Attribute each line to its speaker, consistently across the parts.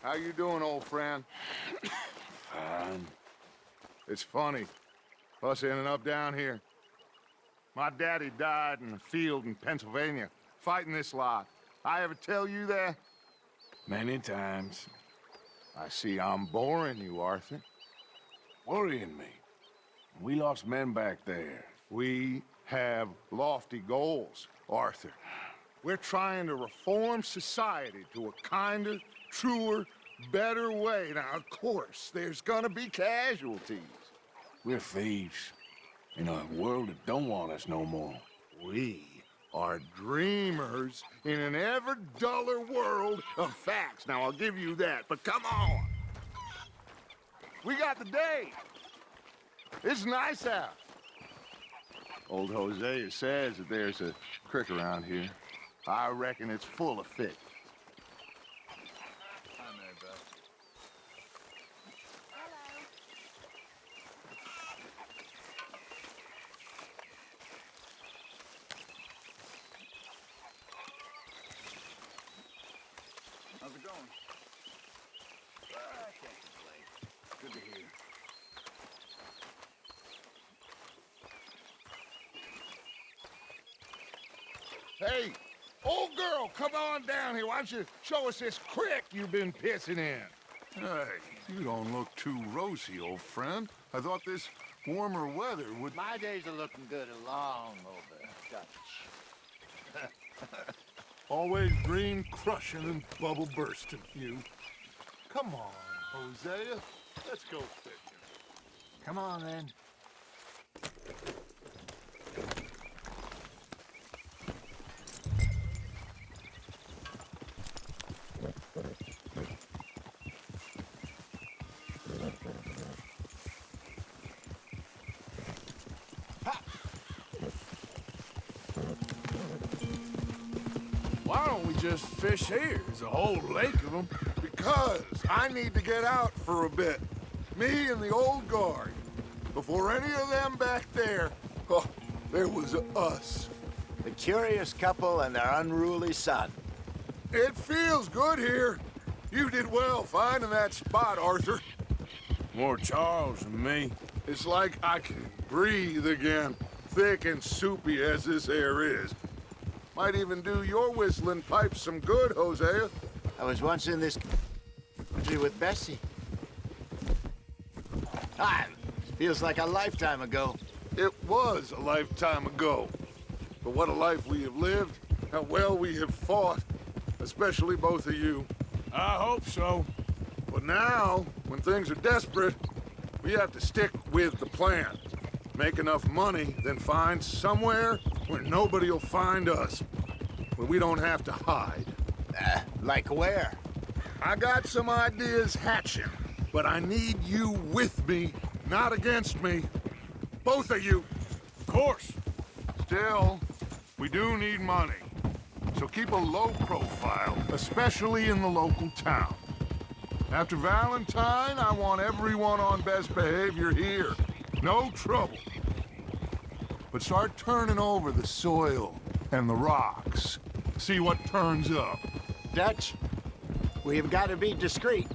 Speaker 1: How you doing, old friend?
Speaker 2: Fine.
Speaker 1: It's funny, us ending up down here. My daddy died in a field in Pennsylvania, fighting this lot. I ever tell you that?
Speaker 2: Many times.
Speaker 1: I see I'm boring you, Arthur.
Speaker 2: Worrying me. We lost men back there.
Speaker 1: We have lofty goals, Arthur. We're trying to reform society to a kinder, truer, better way. Now, of course, there's gonna be casualties.
Speaker 2: We're thieves. In a world that don't want us no more.
Speaker 1: We are dreamers in an ever duller world of facts. Now, I'll give you that, but come on. We got the day. It's nice out. Old Hosea says that there's a creek around here. I reckon it's full of fish.
Speaker 3: Hi, Mary Beth. How's it going?
Speaker 2: I can't complain. Good to hear.
Speaker 1: Hey, old girl, come on down here. Why don't you show us this creek you've been pissing in?
Speaker 4: Hey, you don't look too rosy, old friend. I thought this warmer weather would...
Speaker 3: My days are looking good along over Dutch.
Speaker 4: Always green crushing and bubble bursting, you. Come on, Hosea. Let's go fishing.
Speaker 3: Come on, then.
Speaker 2: Why don't we just fish here? There's a whole lake of them.
Speaker 1: Because I need to get out for a bit. Me and the old guard. Before any of them back there, oh, there was us.
Speaker 5: The curious couple and their unruly son.
Speaker 1: It feels good here. You did well finding that spot, Arthur.
Speaker 2: More Charles than me.
Speaker 1: It's like I can breathe again, thick and soupy as this air is. Might even do your whistling pipes some good, Hosea.
Speaker 5: I was once in this country with Bessie. Ah, feels like a lifetime ago.
Speaker 1: It was a lifetime ago. But what a life we have lived, how well we have fought, especially both of you.
Speaker 2: I hope so.
Speaker 1: But now, when things are desperate, we have to stick with the plan. Make enough money, then find somewhere where nobody will find us. Where we don't have to hide.
Speaker 5: Like where?
Speaker 1: I got some ideas hatching, but I need you with me, not against me. Both of you.
Speaker 2: Of course.
Speaker 1: Still, we do need money. So keep a low profile, especially in the local town. After Valentine, I want everyone on best behavior here. No trouble. But start turning over the soil and the rocks. See what turns up.
Speaker 5: Dutch, we've got to be discreet.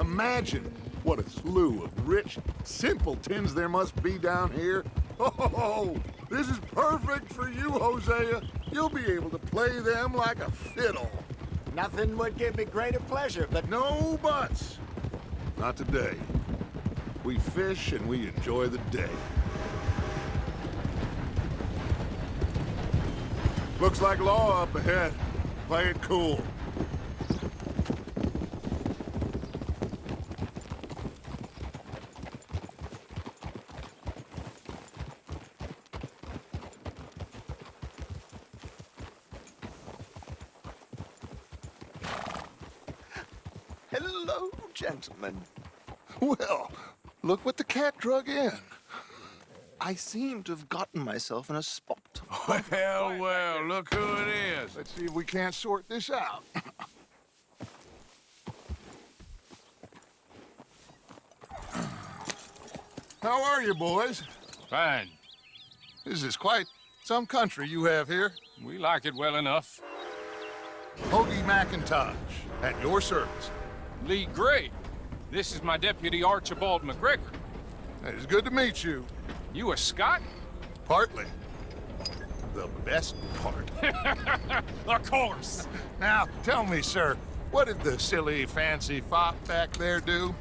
Speaker 1: Imagine what a slew of rich simpletons there must be down here. Oh, this is perfect for you, Hosea. You'll be able to play them like a fiddle.
Speaker 5: Nothing would give me greater pleasure, but
Speaker 1: No buts. Not today. We fish and we enjoy the day. Looks like law up ahead. Play it cool.
Speaker 5: hello, gentlemen.
Speaker 4: Well, look what the cat drug in.
Speaker 6: I seem to have gotten myself in a spot.
Speaker 2: Well, look who it is.
Speaker 1: Let's see if we can't sort this out. How are you, boys?
Speaker 7: Fine.
Speaker 1: This is quite some country you have here.
Speaker 7: We like it well enough.
Speaker 1: Hoagie McIntosh, at your service.
Speaker 7: Lee Gray. This is my deputy Archibald McGregor.
Speaker 1: It's good to meet you.
Speaker 7: You a Scot?
Speaker 1: Partly. The best part.
Speaker 7: Of course.
Speaker 1: Now, tell me, sir, what did the silly, fancy fop back there do?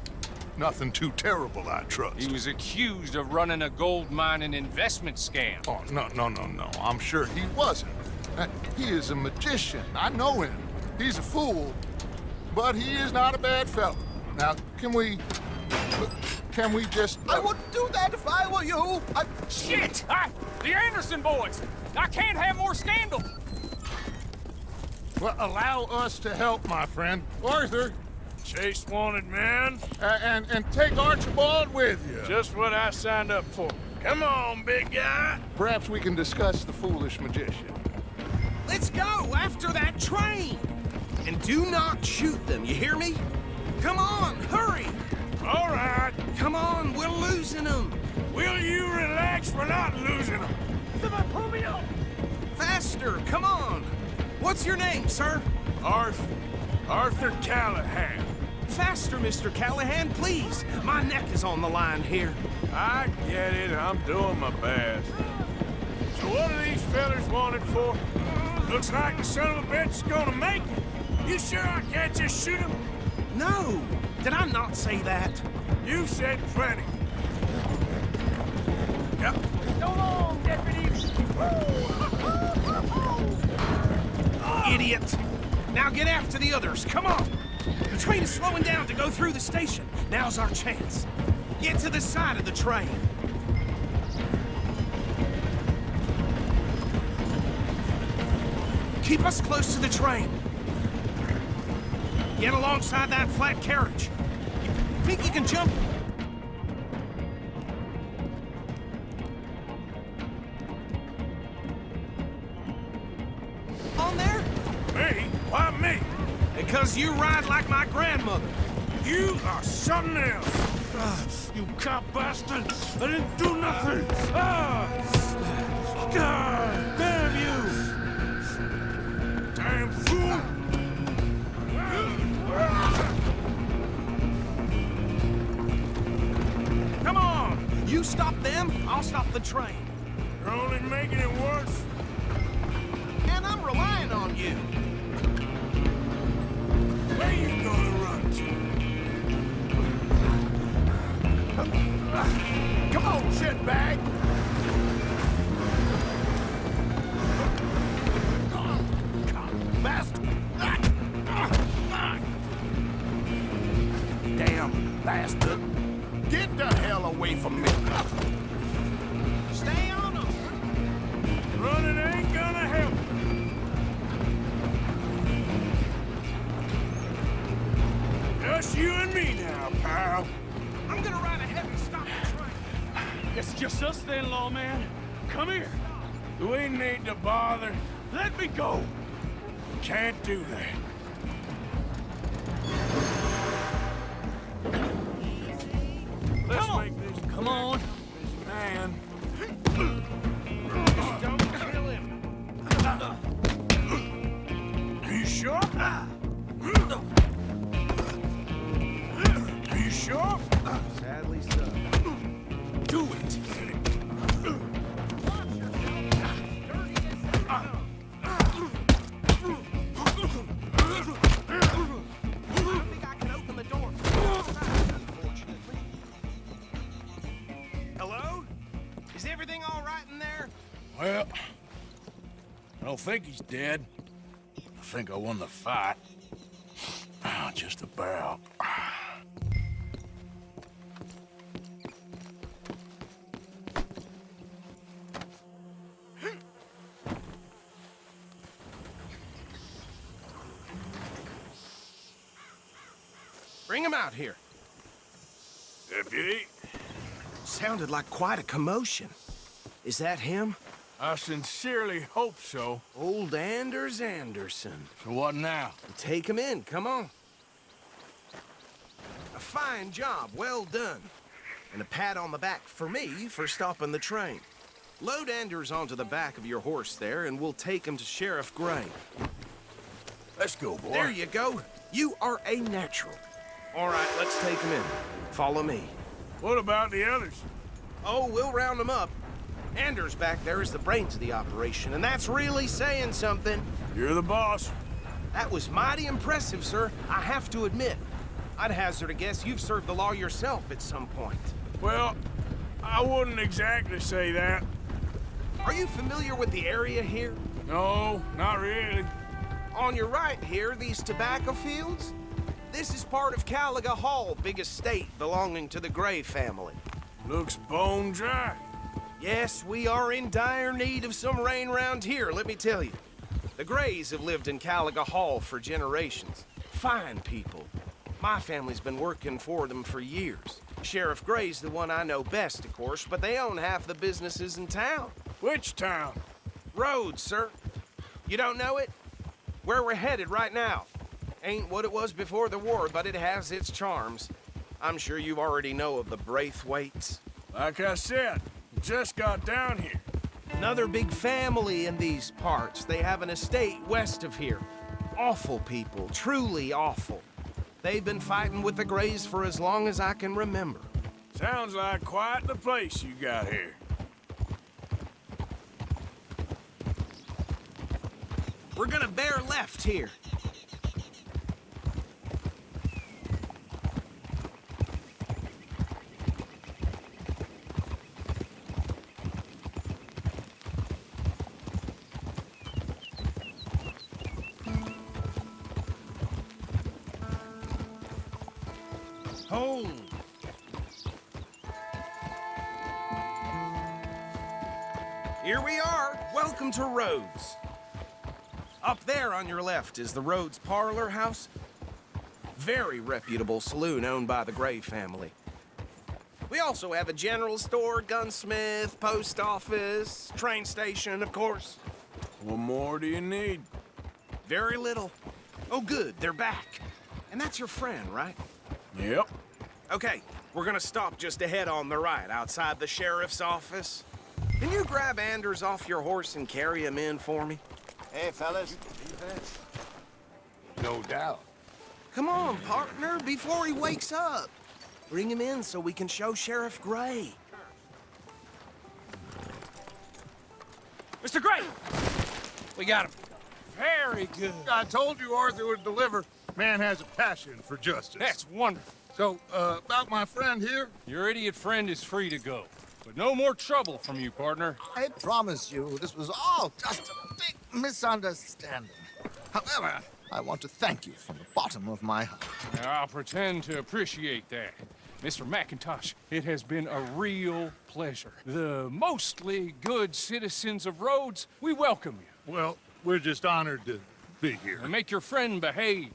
Speaker 1: Nothing too terrible, I trust.
Speaker 7: He was accused of running a gold mining investment scam.
Speaker 1: Oh, no. I'm sure he wasn't. He is a magician. I know him. He's a fool. But he is not a bad fellow. Now, can we just...
Speaker 6: I wouldn't do that if I were you.
Speaker 7: Shit! The Anderson boys! I can't have more scandal!
Speaker 1: Well, allow us to help, my friend. Arthur,
Speaker 2: Chase wanted man.
Speaker 1: and take Archibald with you.
Speaker 2: Just what I signed up for. Come on, big guy.
Speaker 1: Perhaps we can discuss the foolish magician.
Speaker 8: Let's go after that train! And do not shoot them, you hear me? Come on, hurry!
Speaker 2: All right.
Speaker 8: Come on, we're losing them!
Speaker 2: Will you relax? We're not losing them.
Speaker 8: Faster, come on! What's your name, sir?
Speaker 2: Arthur Callahan.
Speaker 8: Faster, Mr. Callahan, please! My neck is on the line here.
Speaker 2: I get it. I'm doing my best. So what are these fellers wanted for? Looks like the son of a bitch is gonna make it. You sure I can't just shoot him?
Speaker 8: No! Did I not say that?
Speaker 2: You said plenty. Yep.
Speaker 8: Idiot! Now get after the others, come on! The train is slowing down to go through the station. Now's our chance. Get to the side of the train. Keep us close to the train. Get alongside that flat carriage. Think you can jump? On there?
Speaker 2: Me? Why me?
Speaker 8: Because you ride like my grandmother.
Speaker 2: You are something else. You cop bastard! I didn't do nothing! God damn you! Damn fool!
Speaker 8: Come on! You stop them, I'll stop the train.
Speaker 2: You're only making it worse.
Speaker 8: And I'm relying on you.
Speaker 2: Where you gonna run to?
Speaker 1: Come on, shitbag!
Speaker 8: Damn bastard.
Speaker 1: Get the hell away from me!
Speaker 8: Stay on them.
Speaker 2: Running ain't gonna help. Just you and me now, pal.
Speaker 8: I'm gonna ride ahead and stop the train.
Speaker 9: It's just us then, lawman. Come here.
Speaker 2: Do we need to bother?
Speaker 9: Let me go.
Speaker 2: Can't do that. Let's
Speaker 9: Come on.
Speaker 2: make this
Speaker 9: Come
Speaker 2: quick.
Speaker 9: on.
Speaker 2: This man.
Speaker 8: Don't kill him.
Speaker 2: Are you sure? Are you sure?
Speaker 8: Sadly so.
Speaker 2: Do it.
Speaker 8: I don't think I can open the door. Unfortunately. Hello? Is everything all right in there?
Speaker 2: Well, I don't think he's dead. I think I won the fight. Just about.
Speaker 8: Bring him out here.
Speaker 2: Deputy,
Speaker 8: Sounded like quite a commotion. Is that him?
Speaker 2: I sincerely hope so.
Speaker 8: Old Anders Anderson.
Speaker 2: So what now?
Speaker 8: Take him in, come on. A fine job, well done. And a pat on the back for me for stopping the train. Load Anders onto the back of your horse there, and we'll take him to Sheriff Gray.
Speaker 2: Let's go, boy.
Speaker 8: There you go. You are a natural. All right, let's take them in. Follow me.
Speaker 2: What about the others?
Speaker 8: Oh, we'll round them up. Anders back there is the brains of the operation, and that's really saying something.
Speaker 2: You're the boss.
Speaker 8: That was mighty impressive, sir. I have to admit. I'd hazard a guess you've served the law yourself at some point.
Speaker 2: Well, I wouldn't exactly say that.
Speaker 8: Are you familiar with the area here?
Speaker 2: No, not really.
Speaker 8: On your right here, these tobacco fields? This is part of Caliga Hall, big estate belonging to the Gray family.
Speaker 2: Looks bone dry.
Speaker 8: Yes, we are in dire need of some rain round here, let me tell you. The Grays have lived in Caliga Hall for generations. Fine people. My family's been working for them for years. Sheriff Gray's the one I know best, of course, but they own half the businesses in town.
Speaker 2: Which town?
Speaker 8: Rhodes, sir. You don't know it? Where we're headed right now. Ain't what it was before the war, but it has its charms. I'm sure you already know of the Braithwaites.
Speaker 2: Like I said, just got down here.
Speaker 8: Another big family in these parts. They have an estate west of here. Awful people, truly awful. They've been fighting with the Grays for as long as I can remember.
Speaker 2: Sounds like quite the place you got here.
Speaker 8: We're gonna bear left here. Home. Here we are. Welcome to Rhodes. Up there on your left is the Rhodes Parlor House. Very reputable saloon owned by the Gray family. We also have a general store, gunsmith, post office, train station, of course.
Speaker 2: What more do you need?
Speaker 8: Very little. Oh, good, they're back. And that's your friend, right?
Speaker 2: Yep.
Speaker 8: Okay, we're gonna stop just ahead on the right, outside the sheriff's office. Can you grab Anders off your horse and carry him in for me?
Speaker 3: Hey, fellas.
Speaker 1: No doubt.
Speaker 8: Come on, partner, before he wakes up. Bring him in so we can show Sheriff Gray.
Speaker 7: Mr. Gray! We got him. Very good.
Speaker 1: I told you Arthur would deliver. Man has a passion for justice.
Speaker 7: That's wonderful.
Speaker 1: So, about my friend here?
Speaker 7: Your idiot friend is free to go. But no more trouble from you, partner.
Speaker 6: I promise you, this was all just a big misunderstanding. However, I want to thank you from the bottom of my heart.
Speaker 7: Now, I'll pretend to appreciate that. Mr. McIntosh, it has been a real pleasure. The mostly good citizens of Rhodes, we welcome you.
Speaker 1: Well, we're just honored to be here.
Speaker 7: And make your friend behave.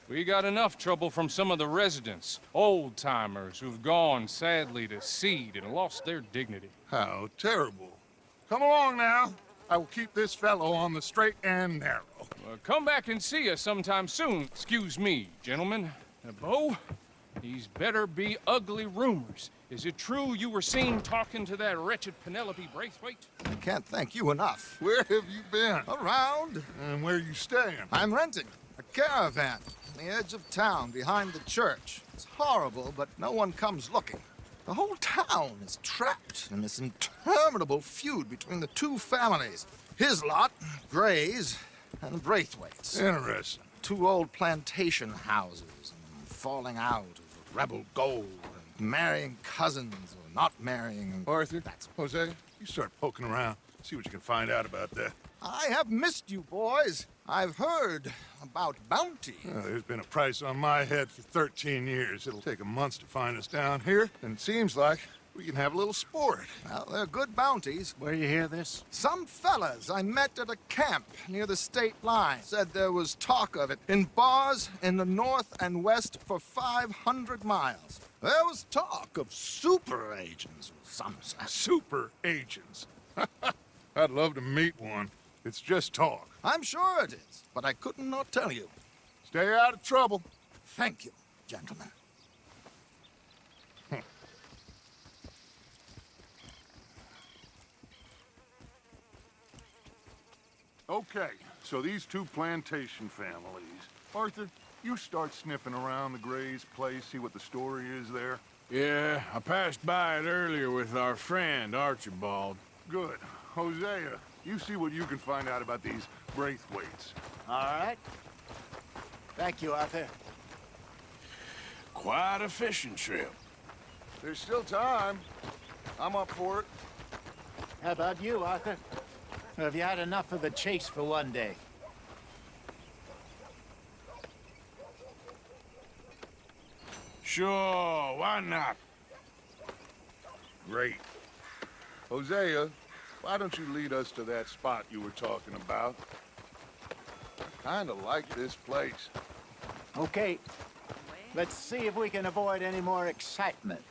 Speaker 7: We got enough trouble from some of the residents, old-timers who've gone, sadly, to seed and lost their dignity.
Speaker 1: How terrible. Come along now. I will keep this fellow on the straight and narrow.
Speaker 7: Come back and see us sometime soon. Excuse me, gentlemen. Bo, these better be ugly rumors. Is it true you were seen talking to that wretched Penelope Braithwaite?
Speaker 6: I can't thank you enough.
Speaker 1: Where have you been?
Speaker 6: Around,
Speaker 1: And where you staying?
Speaker 6: I'm renting a caravan on the edge of town behind the church. It's horrible, but no one comes looking. The whole town is trapped in this interminable feud between the two families. His lot, Gray's, and Braithwaite's.
Speaker 1: Interesting.
Speaker 6: Two old plantation houses, and falling out of rebel gold, and marrying cousins or not marrying. And
Speaker 1: Arthur,
Speaker 6: That's
Speaker 1: Jose, you start poking around. See what you can find out about that.
Speaker 6: I have missed you, boys. I've heard about bounty.
Speaker 1: There's been a price on my head for 13 years. It'll take a month to find us down here, and it seems like we can have a little sport.
Speaker 6: Well, they're good bounties.
Speaker 5: Where you hear this?
Speaker 6: Some fellas I met at a camp near the state line said there was talk of it in bars in the north and west for 500 miles. There was talk of super agents of some sort.
Speaker 1: Super agents. I'd love to meet one. It's just talk.
Speaker 6: I'm sure it is, but I couldn't not tell you.
Speaker 1: Stay out of trouble.
Speaker 6: Thank you, gentlemen.
Speaker 1: Okay, so these two plantation families. Arthur, you start sniffing around the Gray's place, see what the story is there?
Speaker 2: Yeah, I passed by it earlier with our friend, Archibald.
Speaker 1: Good. Hosea, you see what you can find out about these Braithwaites.
Speaker 5: All right. Thank you, Arthur.
Speaker 2: Quite a fishing trip.
Speaker 1: There's still time. I'm up for it.
Speaker 5: How about you, Arthur? Or have you had enough of the chase for one day?
Speaker 2: Sure, why not?
Speaker 1: Great. Hosea, why don't you lead us to that spot you were talking about? I kinda like this place.
Speaker 5: Okay. Let's see if we can avoid any more excitement.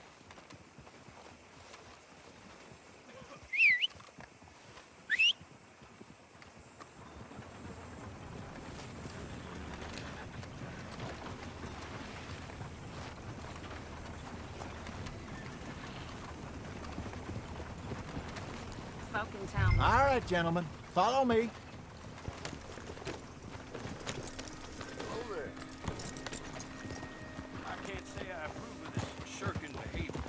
Speaker 10: Folk in town.
Speaker 5: All right, gentlemen. Follow me.
Speaker 9: I can't say I approve of this shirking behavior.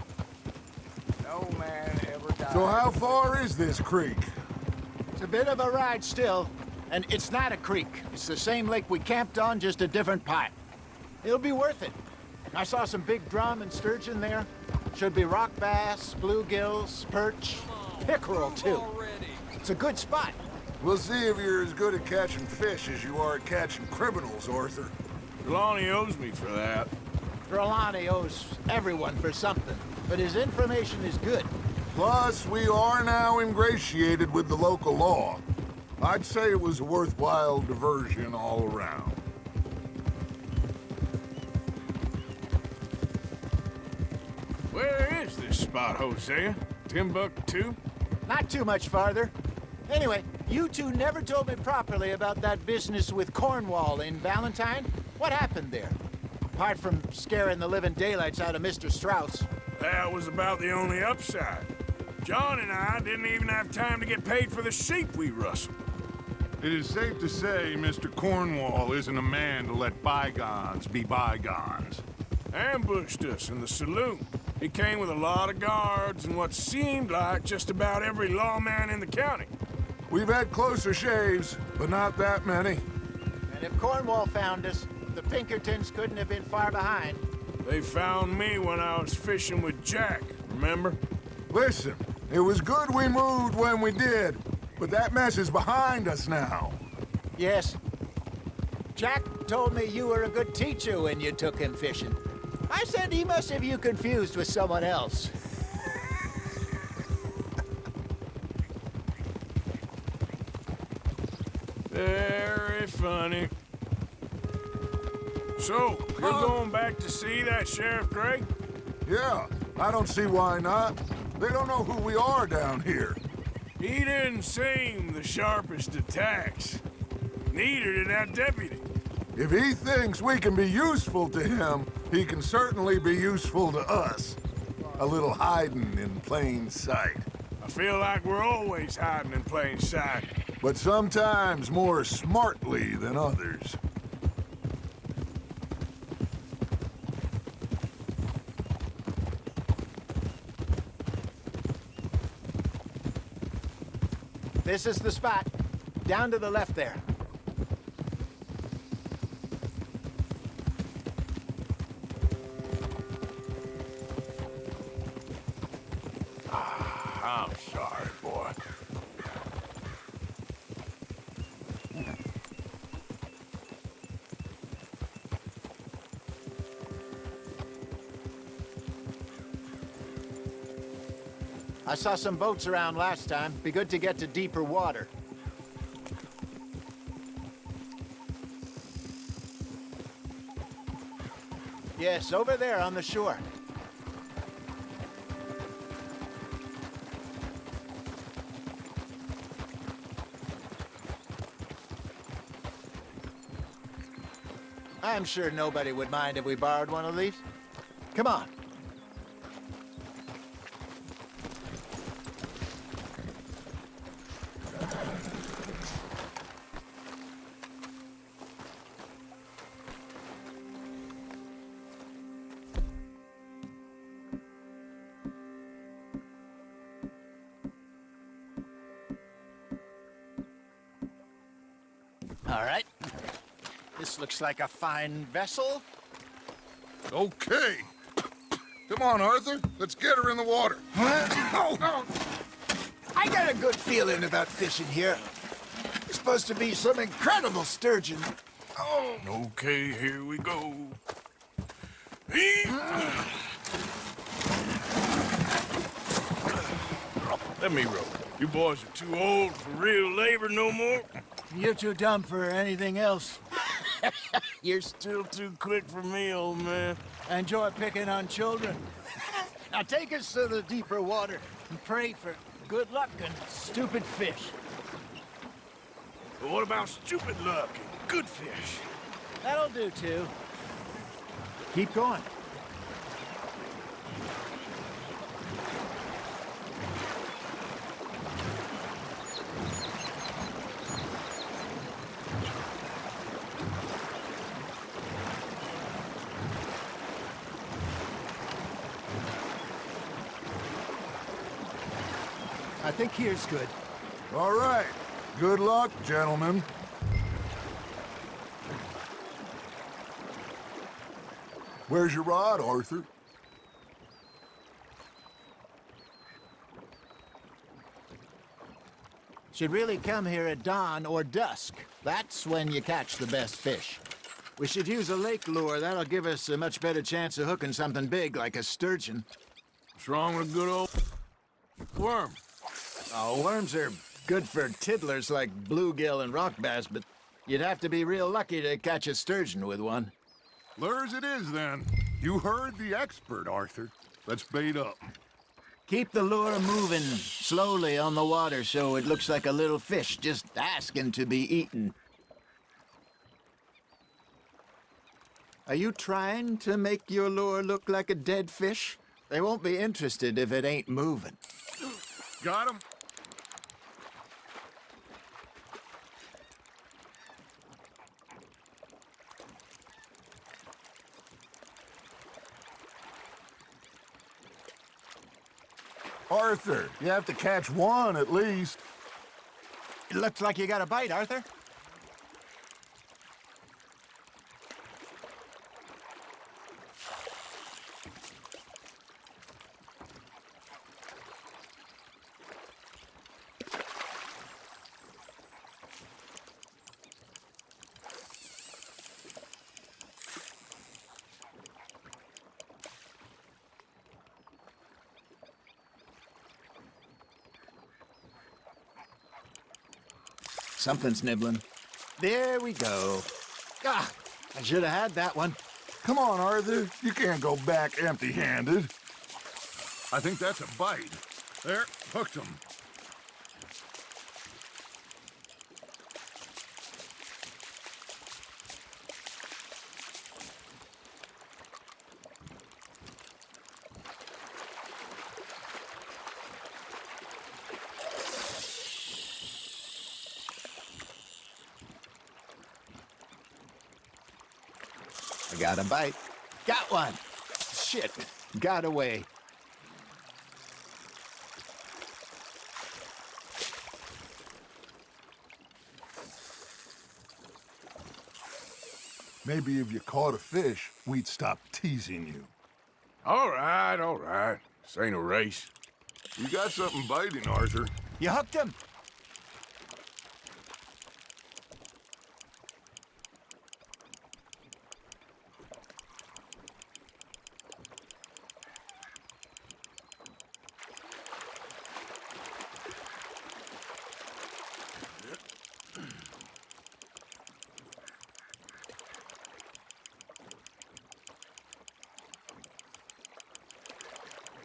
Speaker 3: No man ever died.
Speaker 1: So how far is this creek?
Speaker 5: It's a bit of a ride still, and it's not a creek. It's the same lake we camped on, just a different part. It'll be worth it. I saw some big drum and sturgeon there. Should be rock bass, bluegills, perch, pickerel too. It's a good spot.
Speaker 1: We'll see if you're as good at catching fish as you are at catching criminals, Arthur.
Speaker 2: Trelawney owes me for that.
Speaker 5: Trelawney owes everyone for something, but his information is good.
Speaker 1: Plus, we are now ingratiated with the local law. I'd say it was a worthwhile diversion all around.
Speaker 2: Where is this spot, Hosea? Timbuktu?
Speaker 5: Not too much farther. Anyway, you two never told me properly about that business with Cornwall in Valentine. What happened there? Apart from scaring the living daylights out of Mr. Strauss.
Speaker 2: That was about the only upside. John and I didn't even have time to get paid for the sheep we rustled.
Speaker 1: It is safe to say Mr. Cornwall isn't a man to let bygones be bygones.
Speaker 2: Ambushed us in the saloon. He came with a lot of guards and what seemed like just about every lawman in the county.
Speaker 1: We've had closer shaves, but not that many.
Speaker 5: And if Cornwall found us, the Pinkertons couldn't have been far behind.
Speaker 2: They found me when I was fishing with Jack, remember?
Speaker 1: Listen, it was good we moved when we did, but that mess is behind us now.
Speaker 5: Yes. Jack told me you were a good teacher when you took him fishing. I said he must have you confused with someone else.
Speaker 2: Very funny. So, you're going back to see that Sheriff Gray?
Speaker 1: Yeah, I don't see why not. They don't know who we are down here.
Speaker 2: He didn't seem the sharpest attacks. Neither did that deputy.
Speaker 1: If he thinks we can be useful to him, he can certainly be useful to us. A little hiding in plain sight.
Speaker 2: I feel like we're always hiding in plain sight.
Speaker 1: But sometimes more smartly than others.
Speaker 5: This is the spot. Down to the left there.
Speaker 2: I'm sorry, boy.
Speaker 5: I saw some boats around last time. Be good to get to deeper water. Yes, over there on the shore. I'm sure nobody would mind if we borrowed one of these. Come on. All right. This looks like a fine vessel.
Speaker 1: Okay. Come on, Arthur. Let's get her in the water.
Speaker 5: I got a good feeling about fishing here. It's supposed to be some incredible sturgeon.
Speaker 2: Okay, here we go. Let me row. You boys are too old for real labor no more.
Speaker 5: You're too dumb for anything else.
Speaker 2: You're still too quick for me, old man.
Speaker 5: Enjoy picking on children. Now take us to the deeper water and pray for good luck and stupid fish.
Speaker 2: But what about stupid luck and good fish?
Speaker 5: That'll do, too. Keep going. I think here's good.
Speaker 1: All right. Good luck, gentlemen. Where's your rod, Arthur?
Speaker 5: Should really come here at dawn or dusk. That's when you catch the best fish. We should use a lake lure. That'll give us a much better chance of hooking something big like a sturgeon.
Speaker 2: What's wrong with a good old worm?
Speaker 5: Oh, worms are good for tiddlers like bluegill and rock bass, but you'd have to be real lucky to catch a sturgeon with one.
Speaker 1: Lures it is, then. You heard the expert, Arthur. Let's bait up.
Speaker 5: Keep the lure moving slowly on the water so it looks like a little fish just asking to be eaten. Are you trying to make your lure look like a dead fish? They won't be interested if it ain't moving.
Speaker 1: Got him? Arthur, you have to catch one at least.
Speaker 5: It looks like you got a bite, Arthur. Something's nibbling. There we go. Ah, I should have had that one.
Speaker 1: Come on, Arthur. You can't go back empty-handed. I think that's a bite. There, hooked him.
Speaker 5: I got a bite. Got one. Shit. Got away.
Speaker 1: Maybe if you caught a fish, we'd stop teasing you.
Speaker 2: All right, all right. This ain't a race.
Speaker 1: You got something biting, Arthur.
Speaker 5: You hooked him.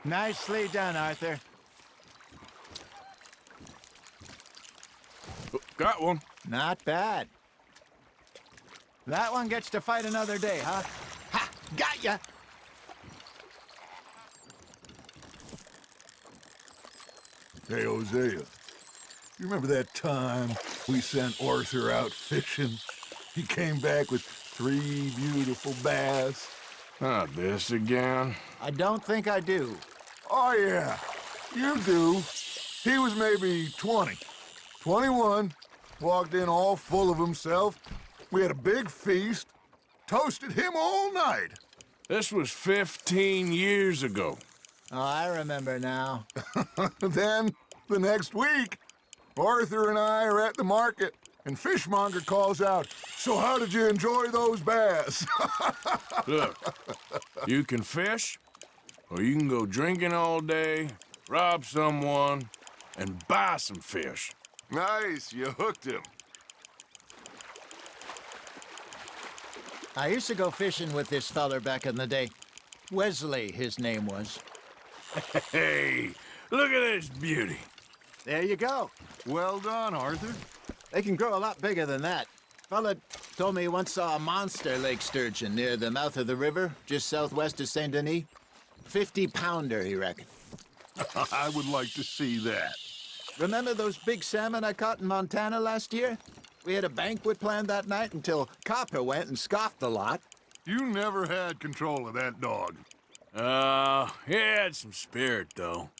Speaker 5: Nicely done, Arthur.
Speaker 2: Got one.
Speaker 5: Not bad. That one gets to fight another day, huh? Ha! Got ya!
Speaker 1: Hey, Hosea. You remember that time we sent Arthur out fishing? He came back with 3 beautiful bass.
Speaker 2: Not this again.
Speaker 5: I don't think I do.
Speaker 1: Oh, yeah. You do. He was maybe 20, 21, Walked in all full of himself. We had a big feast. Toasted him all night.
Speaker 2: This was 15 years ago.
Speaker 5: Oh, I remember now.
Speaker 1: Then, the next week, Arthur and I are at the market, and Fishmonger calls out, "So how did you enjoy those bass?"
Speaker 2: Look, you can fish, or you can go drinking all day, rob someone, and buy some fish.
Speaker 1: Nice, you hooked him.
Speaker 5: I used to go fishing with this feller back in the day. Wesley, his name was.
Speaker 2: Hey, look at this beauty.
Speaker 5: There you go.
Speaker 1: Well done, Arthur.
Speaker 5: They can grow a lot bigger than that. Fella told me he once saw a monster lake sturgeon near the mouth of the river, just southwest of Saint Denis. 50-pounder, he reckoned.
Speaker 1: I would like to see that.
Speaker 5: Remember those big salmon I caught in Montana last year? We had a banquet planned that night until Copper went and scoffed the lot.
Speaker 1: You never had control of that dog.
Speaker 2: He had some spirit, though.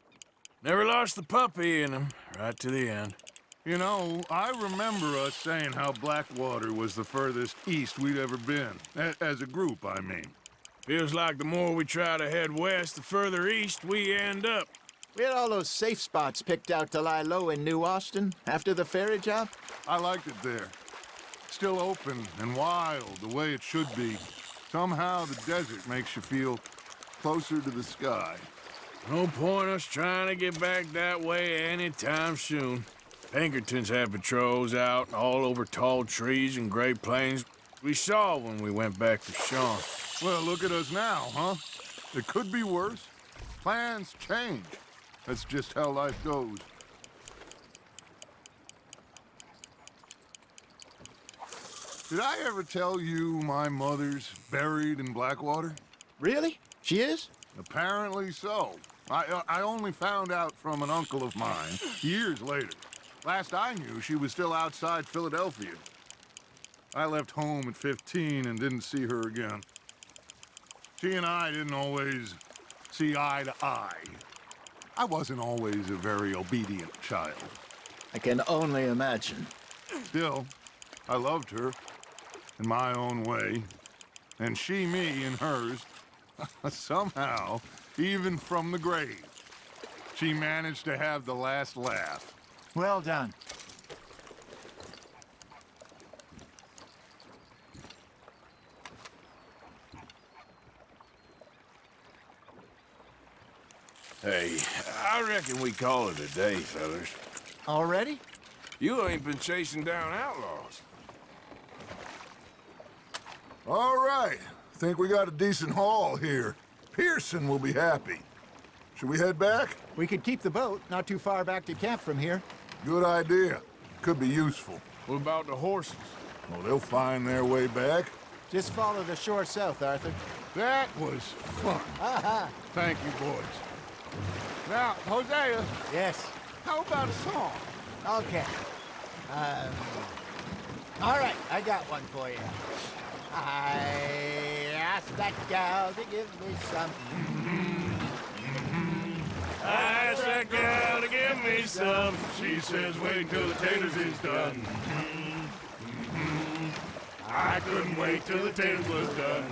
Speaker 2: Never lost the puppy in him, right to the end.
Speaker 1: You know, I remember us saying how Blackwater was the furthest east we'd ever been. As a group, I mean.
Speaker 2: Feels like the more we try to head west, the further east we end up.
Speaker 5: We had all those safe spots picked out to lie low in New Austin after the ferry job.
Speaker 1: I liked it there. Still open and wild, the way it should be. Somehow the desert makes you feel closer to the sky.
Speaker 2: No point us trying to get back that way anytime soon. Pinkertons had patrols out all over tall trees and Great Plains. We saw when we went back for Sean.
Speaker 1: Well, look at us now, huh? It could be worse. Plans change. That's just how life goes. Did I ever tell you my mother's buried in Blackwater?
Speaker 5: Really? She is?
Speaker 1: Apparently so. I only found out from an uncle of mine years later. Last I knew, she was still outside Philadelphia. I left home at 15 and didn't see her again. She and I didn't always see eye to eye. I wasn't always a very obedient child.
Speaker 5: I can only imagine.
Speaker 1: Still, I loved her in my own way, and she me in hers. Somehow, even from the grave, she managed to have the last laugh.
Speaker 5: Well done.
Speaker 2: Hey, I reckon we call it a day, fellas.
Speaker 5: Already?
Speaker 2: You ain't been chasing down outlaws.
Speaker 1: All right, think we got a decent haul here. Pearson will be happy. Should we head back?
Speaker 5: We could keep the boat not too far back to camp from here.
Speaker 1: Good idea. Could be useful.
Speaker 2: What about the horses?
Speaker 1: Well, they'll find their way back.
Speaker 5: Just follow the shore south, Arthur.
Speaker 1: That was fun. Thank you, boys. Now, Hosea,
Speaker 5: Yes.
Speaker 1: how about a song?
Speaker 5: Okay. All right, I got one for you. I asked that gal to give me something.
Speaker 2: I asked that girl to give me some. She says, wait till the taters is done. I couldn't wait till the taters was done.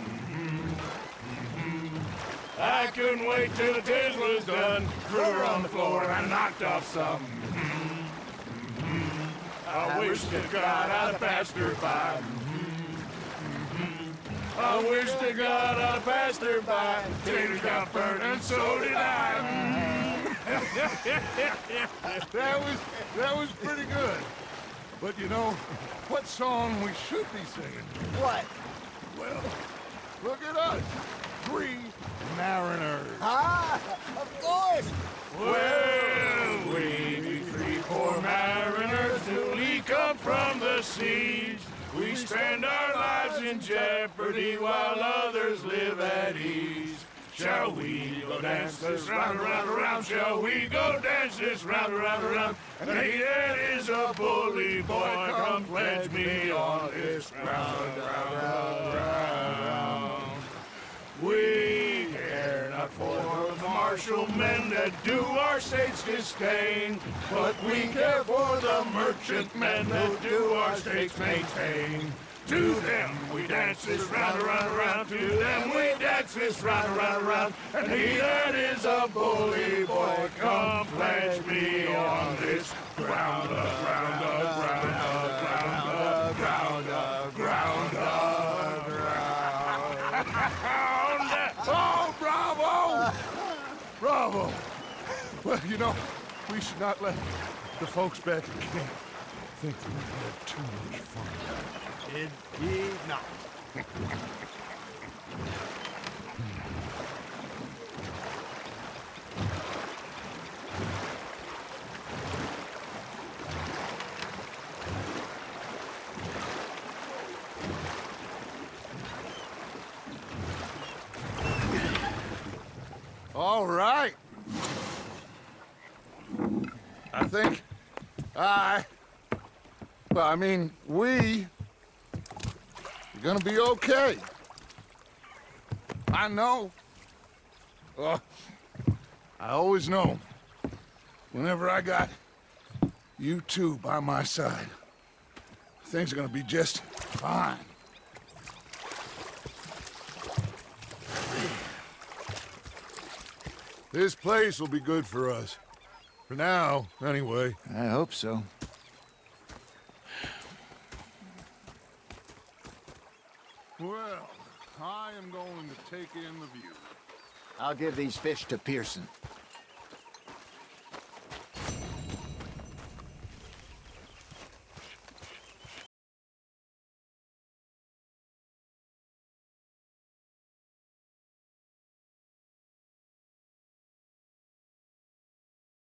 Speaker 2: I couldn't wait till the taters was done. Threw her on the floor and I knocked off some. I wish to God I'd have passed her by. I wish to God I'd have passed her by. Taters got burnt and so did I.
Speaker 1: That was pretty good. But you know, what song we should be singing?
Speaker 5: What?
Speaker 1: Well, look at us. 3 mariners.
Speaker 5: Ah, of course.
Speaker 2: Well, we be 3 poor mariners newly come from the seas. We spend our lives in jeopardy while others live at ease. Shall we go dance this round, around, around? Shall we go dance this round, around, around? And he that is a bully boy, come pledge me on this round, round, round, round. We care not for the march. martial men that do our state's disdain. But we care for the merchant men that do our state's maintain. To them we dance this round, around, around. To them we dance this round, around, around. And he that is a bully boy, come pledge me on this ground up, ground up, ground up, ground up, ground up, ground up, ground up.
Speaker 1: Oh, bravo! Bravo! Well, you know, we should not let the folks back at camp think that we had too much fun.
Speaker 5: Indeed not.
Speaker 1: All right. I think we are gonna be okay. I know. I always know. Whenever I got you two by my side, things are gonna be just fine. This place will be good for us. For now, anyway.
Speaker 5: I hope so.
Speaker 1: Well, I am going to take in the view.
Speaker 5: I'll give these fish to Pearson.